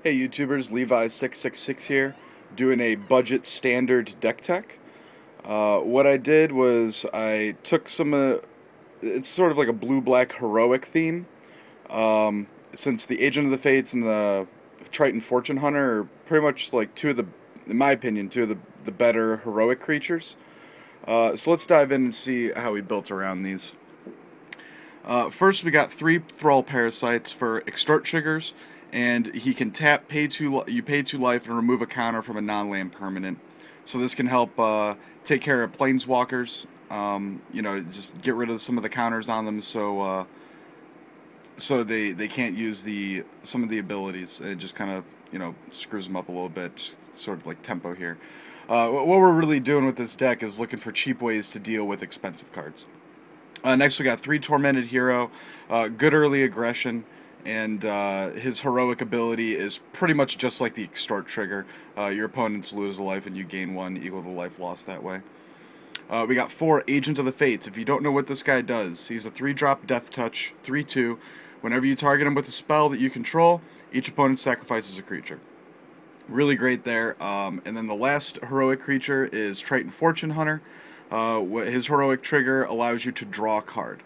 Hey YouTubers, Levi666 here, doing a budget standard deck tech. What I did was I took it's sort of like a blue-black heroic theme. Since the Agent of the Fates and the Triton Fortune Hunter are pretty much like in my opinion, two of the better heroic creatures. So let's dive in and see how we built around these. First, we got 3 Thrall Parasites for extort triggers, and he can tap, you pay 2 life, and remove a counter from a non-land permanent. So this can help take care of planeswalkers. Just get rid of some of the counters on them, so they can't use some of the abilities. It just kind of screws them up a little bit, just sort of like tempo here. What we're really doing with this deck is looking for cheap ways to deal with expensive cards. Next, we got 3 Tormented Hero, good early aggression, and his heroic ability is pretty much just like the Extort trigger. Your opponents lose a life and you gain 1 equal to life lost that way. We got 4 Agent of the Fates. If you don't know what this guy does, he's a 3-drop Death Touch, 3/2. Whenever you target him with a spell that you control, each opponent sacrifices a creature. Really great there. And then the last heroic creature is Triton Fortune Hunter. His heroic trigger allows you to draw a card.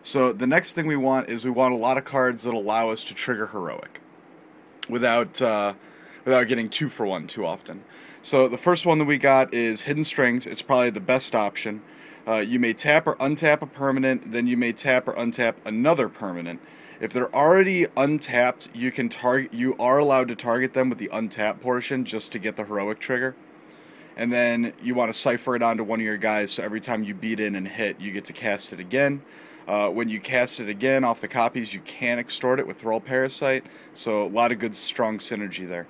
So the next thing we want a lot of cards that allow us to trigger heroic without getting 2 for 1 too often. So the first one that we got is Hidden Strings. It's probably the best option. You may tap or untap a permanent, then you may tap or untap another permanent. If they're already untapped, you are allowed to target them with the untap portion just to get the heroic trigger. And then you want to cipher it onto one of your guys, so every time you beat in and hit, you get to cast it again. When you cast it again off the copies, you can extort it with Thrall Parasite, so a lot of good, strong synergy there.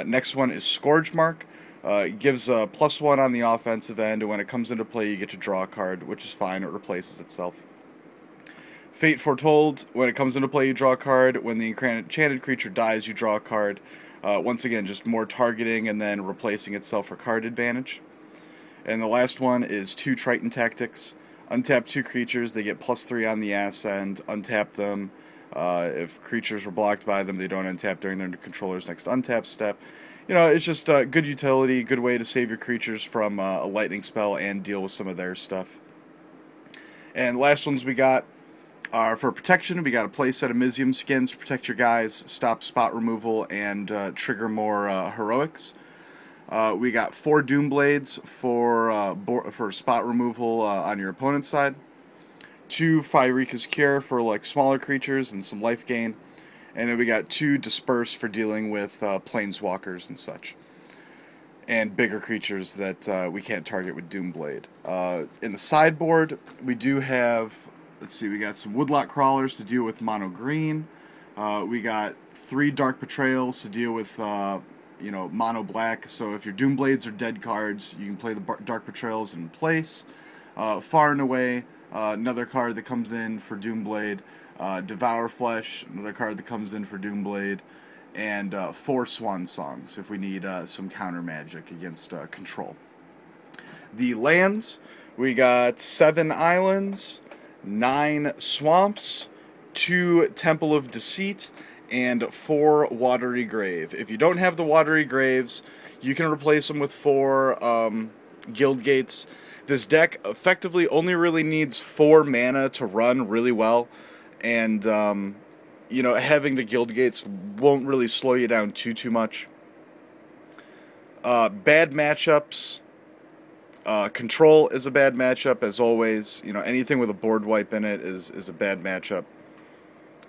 Next one is Scourge Mark. It gives a +1 on the offensive end, and when it comes into play, you get to draw a card, which is fine, it replaces itself. Fate Foretold, when it comes into play, you draw a card. When the enchanted creature dies, you draw a card. Once again, just more targeting and then replacing itself for card advantage. And the last one is 2 Triton Tactics. Untap 2 creatures, they get +3 on the ass end. Untap them. If creatures were blocked by them, they don't untap during their controller's next untap step. It's just good utility, good way to save your creatures from a lightning spell and deal with some of their stuff. And last ones we got are for protection. We got a play set of Mizium skins to protect your guys, stop spot removal, and trigger more heroics. We got 4 Doomblades for spot removal on your opponent's side. 2 Pyreka's Cure for like smaller creatures and some life gain. And then we got 2 Disperse for dealing with planeswalkers and such. And bigger creatures that we can't target with Doomblade. In the sideboard, we do have, let's see, we got some Woodlock Crawlers to deal with mono green. We got 3 Dark Betrayals to deal with mono black. So if your Doomblades are dead cards, you can play the Dark Betrayals in place. Far and Away, another card that comes in for Doomblade. Devour Flesh, another card that comes in for Doomblade. And 4 Swan Songs if we need some counter magic against control. The lands, we got 7 islands, 9 swamps, 2 Temple of Deceit, and 4 Watery Grave. If you don't have the Watery Graves, you can replace them with 4 Guild Gates. This deck effectively only really needs 4 mana to run really well, and having the Guild Gates won't really slow you down too much. Bad matchups. Control is a bad matchup, as always. Anything with a board wipe in it is a bad matchup.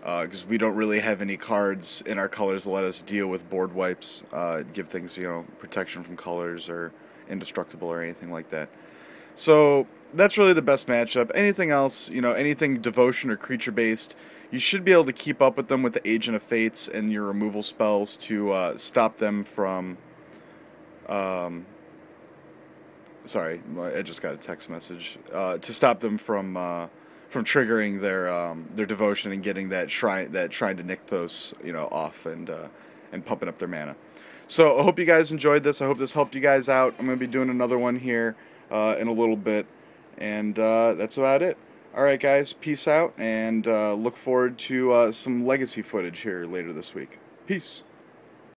Because we don't really have any cards in our colors that let us deal with board wipes. Give things, protection from colors or indestructible or anything like that. So that's really the best matchup. Anything else, anything devotion or creature based, you should be able to keep up with them with the Agent of Fates and your removal spells to stop them from... sorry, I just got a text message. To stop them from triggering their devotion and getting that shrine to Nykthos, off and pumping up their mana. So I hope you guys enjoyed this. I hope this helped you guys out. I'm going to be doing another one here in a little bit, and that's about it. Alright guys, peace out, and look forward to some legacy footage here later this week. Peace.